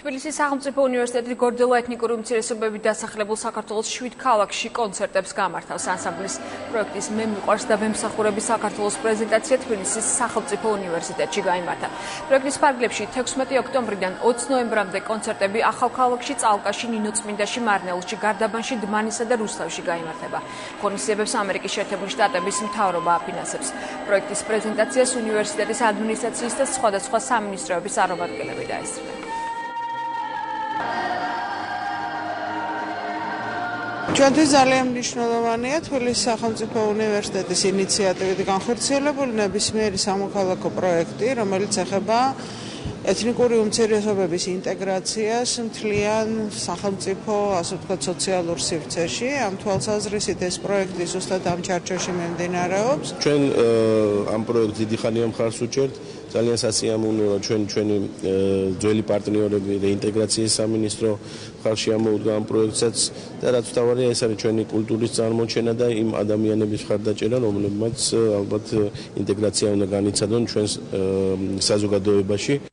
თბილისის სახელმწიფო უნივერსიტეტის გორძელო ეთნიკური უმცირესობებით დასახლებულ საქართველოს 7 ქალაქში კონცერტებს გამართავს. ანსამბლის პროექტის „მე მიყვარს და ვემსახურები საქართველოს“ პრეზენტაცია თბილისის სახელმწიფო უნივერსიტეტში გაიმართა. პროექტის ფარგლებში 16 ოქტომბრიდან 20 ნოემბრამდე კონცერტები ახალქალაქში, წალკაში, ნინოწმინდაში, მარნეულში, გარდაბანში, დმანისა და რუსთავში გაიმართება. ღონისძიებებს ამერიკის შეერთებული შტატების მთავრობა აფინანსებს. პროექტის პრეზენტაციას უნივერსიტეტის ადმინისტრაციის და სხვადასხვა სამინისტროების წარმომადგენლები დაესწრნენ. ჩვენთვის ძალიან მნიშვნელოვანია თბილისის სახელმწიფო უნივერსიტეტის ინიციატივით განხორციელებული ნებისმიერი სამოქალაქო პროექტი, რომელიც ეხება ეთნიკური უმცირესობების ინტეგრაციას მთლიან სახელმწიფო, ასე ვთქვათ, სოციალურ სივრცეში. ამ თვალსაზრისით ეს პროექტი ზუსტად ამ ჩარჩოში მიმდინარეობს. ჩვენ ამ პროექტს დიდი ხანია მხარს უჭერთ. ძალიან სასიამოვნოა ჩვენი ძველი პარტნიორები რეინტეგრაციის სამინისტრო ხალხში ამოუდგა ამ პროექტსაც და რაც თავარია ეს არის ჩვენი კულტურის წარმოჩენა და იმ ადამიანების მხარდაჭერა, რომლებმაც ალბათ ინტეგრაცია უნდა განიცადონ ჩვენს საზოგადოებაში.